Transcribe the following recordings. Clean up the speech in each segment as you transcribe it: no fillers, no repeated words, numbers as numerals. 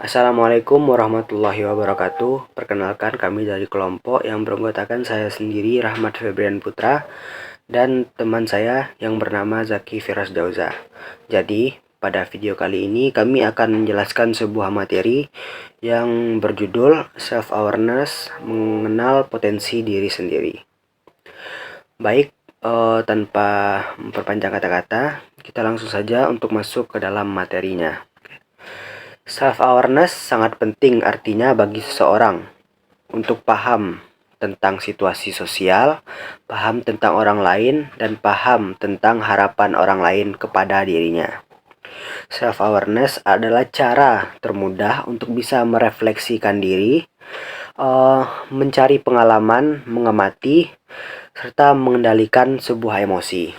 Assalamualaikum warahmatullahi wabarakatuh. Perkenalkan, kami dari kelompok yang beranggotakan saya sendiri, Rahmat Febrian Putra, dan teman saya yang bernama Zaki Firas Dauza. Jadi, pada video kali ini kami akan menjelaskan sebuah materi yang berjudul Self-Awareness, mengenal potensi diri sendiri. Baik, tanpa memperpanjang kata-kata, kita langsung saja untuk masuk ke dalam materinya. Self-awareness sangat penting artinya bagi seseorang untuk paham tentang situasi sosial, paham tentang orang lain, dan paham tentang harapan orang lain kepada dirinya. Self-awareness adalah cara termudah untuk bisa merefleksikan diri, mencari pengalaman, mengamati, serta mengendalikan sebuah emosi.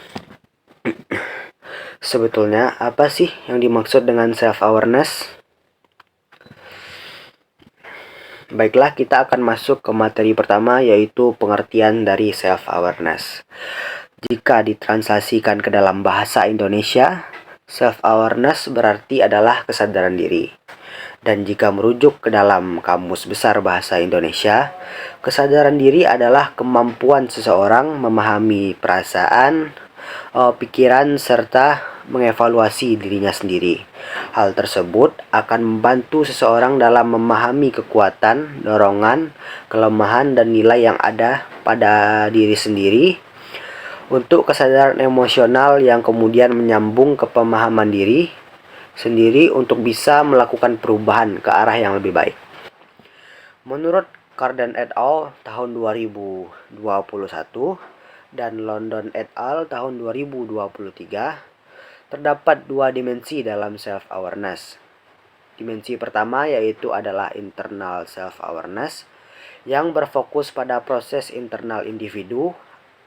Sebetulnya apa sih yang dimaksud dengan self-awareness? Baiklah, kita akan masuk ke materi pertama, yaitu pengertian dari self-awareness. Jika ditranslasikan ke dalam bahasa Indonesia, self-awareness berarti adalah kesadaran diri. Dan jika merujuk ke dalam Kamus Besar Bahasa Indonesia, kesadaran diri adalah kemampuan seseorang memahami perasaan, pikiran, serta mengevaluasi dirinya sendiri. Hal tersebut akan membantu seseorang dalam memahami kekuatan, dorongan, kelemahan, dan nilai yang ada pada diri sendiri. Untuk kesadaran emosional yang kemudian menyambung ke pemahaman diri sendiri untuk bisa melakukan perubahan ke arah yang lebih baik. Menurut Carden et al. Tahun 2021 dan London et al. Tahun 2023, terdapat dua dimensi dalam self-awareness. Dimensi pertama yaitu adalah internal self-awareness yang berfokus pada proses internal individu.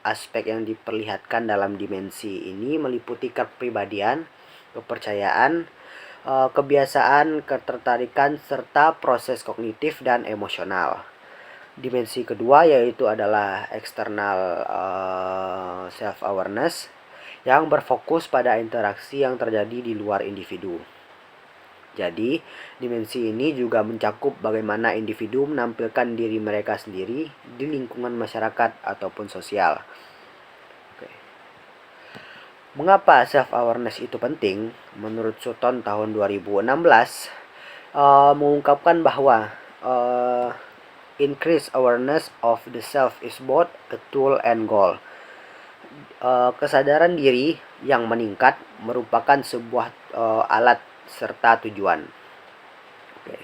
Aspek yang diperlihatkan dalam dimensi ini meliputi kepribadian, kepercayaan, kebiasaan, ketertarikan, serta proses kognitif dan emosional. Dimensi kedua yaitu adalah external self-awareness yang berfokus pada interaksi yang terjadi di luar individu. Jadi, dimensi ini juga mencakup bagaimana individu menampilkan diri mereka sendiri di lingkungan masyarakat ataupun sosial. Oke. Mengapa self-awareness itu penting? Menurut Sutton tahun 2016 mengungkapkan bahwa increased awareness of the self is both a tool and goal. Kesadaran diri yang meningkat merupakan sebuah alat serta tujuan. Oke.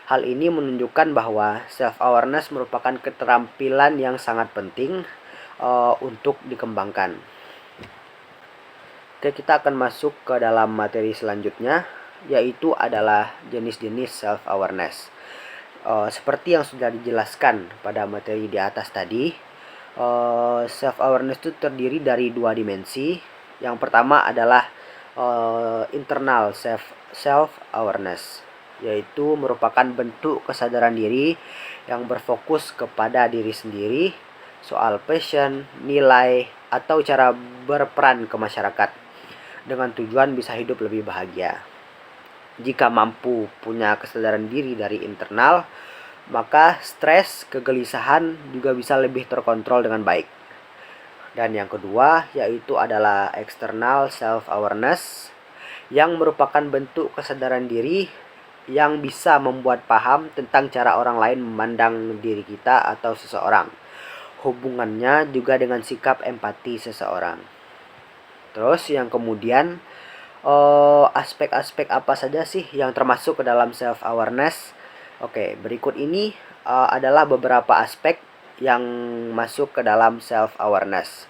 Hal ini menunjukkan bahwa self-awareness merupakan keterampilan yang sangat penting untuk dikembangkan. Oke, kita akan masuk ke dalam materi selanjutnya, yaitu adalah jenis-jenis self-awareness. Seperti yang sudah dijelaskan pada materi di atas tadi, self-awareness itu terdiri dari dua dimensi. Yang pertama adalah internal self-awareness, yaitu merupakan bentuk kesadaran diri yang berfokus kepada diri sendiri, soal passion, nilai, atau cara berperan ke masyarakat dengan tujuan bisa hidup lebih bahagia. Jika mampu punya kesadaran diri dari internal, maka stres, kegelisahan juga bisa lebih terkontrol dengan baik. Dan yang kedua yaitu adalah external self-awareness yang merupakan bentuk kesadaran diri yang bisa membuat paham tentang cara orang lain memandang diri kita atau seseorang. Hubungannya juga dengan sikap empati seseorang. Terus yang kemudian aspek-aspek apa saja sih yang termasuk ke dalam self-awareness? Oke, berikut ini adalah beberapa aspek yang masuk ke dalam self-awareness.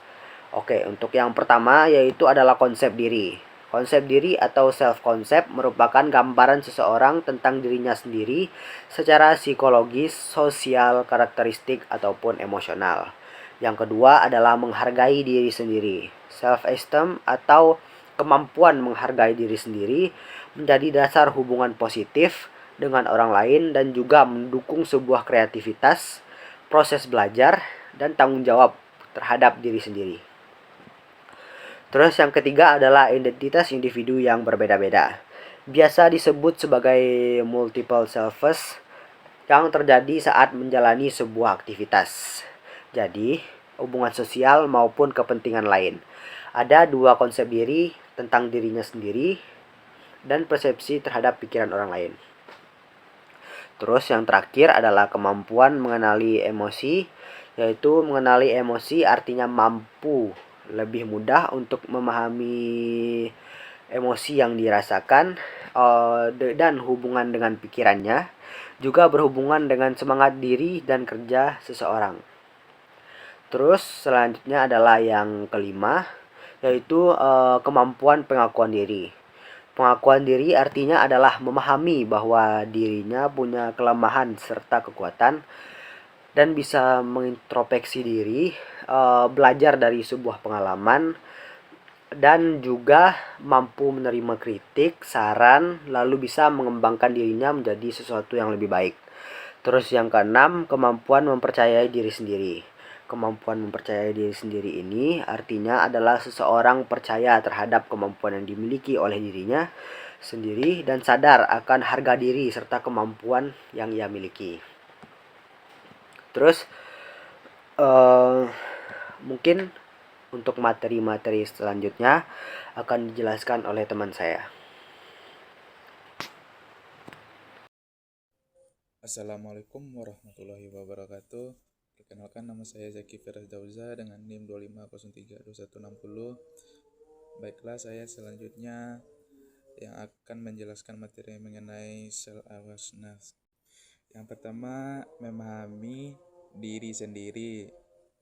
Oke, untuk yang pertama yaitu adalah konsep diri. Konsep diri atau self-concept merupakan gambaran seseorang tentang dirinya sendiri secara psikologis, sosial, karakteristik, ataupun emosional. Yang kedua adalah menghargai diri sendiri. Self-esteem atau kemampuan menghargai diri sendiri menjadi dasar hubungan positif dengan orang lain dan juga mendukung sebuah kreativitas, proses belajar, dan tanggung jawab terhadap diri sendiri. Terus yang ketiga adalah identitas individu yang berbeda-beda. biasa disebut sebagai multiple selves, yang terjadi saat menjalani sebuah aktivitas. Jadi, hubungan sosial maupun kepentingan lain. Ada dua konsep diri tentang dirinya sendiri dan persepsi terhadap pikiran orang lain. Terus yang terakhir adalah kemampuan mengenali emosi, yaitu mengenali emosi artinya mampu lebih mudah untuk memahami emosi yang dirasakan dan hubungan dengan pikirannya, juga berhubungan dengan semangat diri dan kerja seseorang. Terus selanjutnya adalah yang kelima, yaitu kemampuan pengakuan diri. Pengakuan diri artinya adalah memahami bahwa dirinya punya kelemahan serta kekuatan dan bisa mengintrospeksi diri, belajar dari sebuah pengalaman, dan juga mampu menerima kritik, saran, lalu bisa mengembangkan dirinya menjadi sesuatu yang lebih baik. Terus yang keenam, kemampuan mempercayai diri sendiri. Kemampuan mempercayai diri sendiri ini artinya adalah seseorang percaya terhadap kemampuan yang dimiliki oleh dirinya sendiri dan sadar akan harga diri serta kemampuan yang ia miliki. Terus mungkin untuk materi-materi selanjutnya akan dijelaskan oleh teman saya. Assalamualaikum warahmatullahi wabarakatuh. Perkenalkan, nama saya Zaki Firdaus Dauza dengan NIM 250322160. Baiklah, saya selanjutnya yang akan menjelaskan materi mengenai self-awareness. Yang pertama, memahami diri sendiri.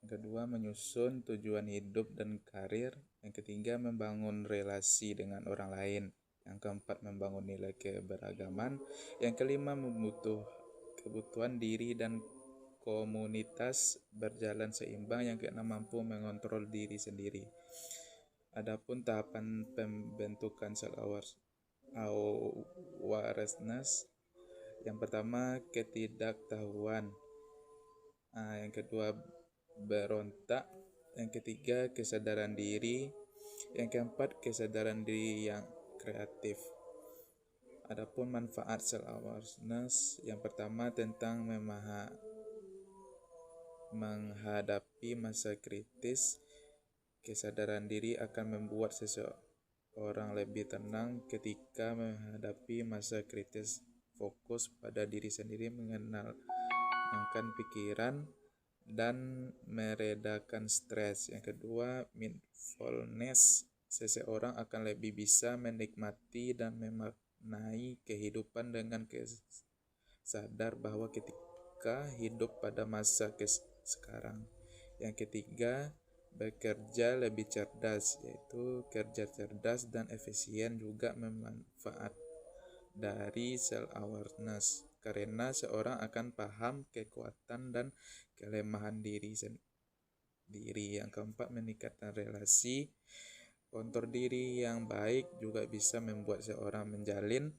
Yang kedua, menyusun tujuan hidup dan karir. Yang ketiga, membangun relasi dengan orang lain. Yang keempat, membangun nilai keberagaman. Yang kelima, kebutuhan diri dan komunitas berjalan seimbang. Yang keenam, mampu mengontrol diri sendiri. Adapun tahapan pembentukan self-awareness, yang pertama, ketidaktahuan. Yang kedua, berontak. Yang ketiga, kesadaran diri. Yang keempat, kesadaran diri yang kreatif. Adapun manfaat self-awareness, yang pertama tentang menghadapi masa kritis. Kesadaran diri akan membuat seseorang lebih tenang ketika menghadapi masa kritis. Fokus pada diri sendiri, menenangkan pikiran dan meredakan stres. Yang kedua, mindfulness. Seseorang akan lebih bisa menikmati dan memaknai kehidupan dengan sadar bahwa ketika hidup pada masa sekarang. Yang ketiga, bekerja lebih cerdas, yaitu kerja cerdas dan efisien juga memanfaat dari self-awareness, karena seorang akan paham kekuatan dan kelemahan diri sendiri. Yang keempat, meningkatkan relasi. Kontrol diri yang baik juga bisa membuat seorang menjalin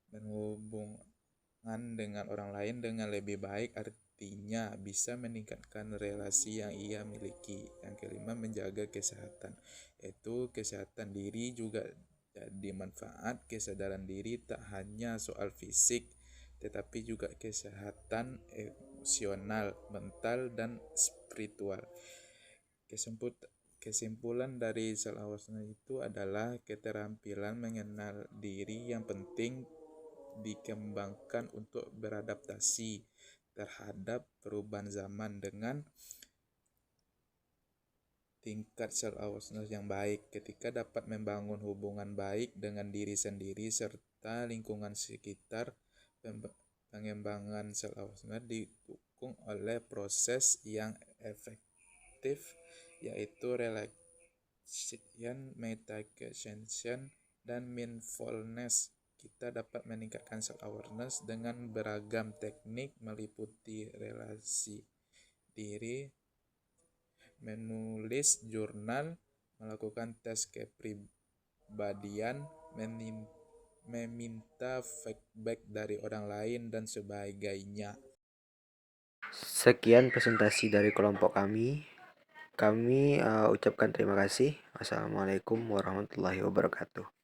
dan hubungan dengan orang lain dengan lebih baik, artinya bisa meningkatkan relasi yang ia miliki. Yang kelima, menjaga kesehatan, yaitu kesehatan diri juga jadi manfaat. Kesadaran diri tak hanya soal fisik, tetapi juga kesehatan emosional, mental, dan spiritual. Kesimpulan dari self-awareness itu adalah keterampilan mengenal diri yang penting dikembangkan untuk beradaptasi terhadap perubahan zaman dengan tingkat self-awareness yang baik. Ketika dapat membangun hubungan baik dengan diri sendiri serta lingkungan sekitar, pengembangan self-awareness didukung oleh proses yang efektif, yaitu relaxation, meditation, dan mindfulness. Kita dapat meningkatkan self-awareness dengan beragam teknik, meliputi relasi diri, menulis jurnal, melakukan tes kepribadian, meminta feedback dari orang lain, dan sebagainya. Sekian presentasi dari kelompok kami. Kami ucapkan terima kasih. Wassalamualaikum warahmatullahi wabarakatuh.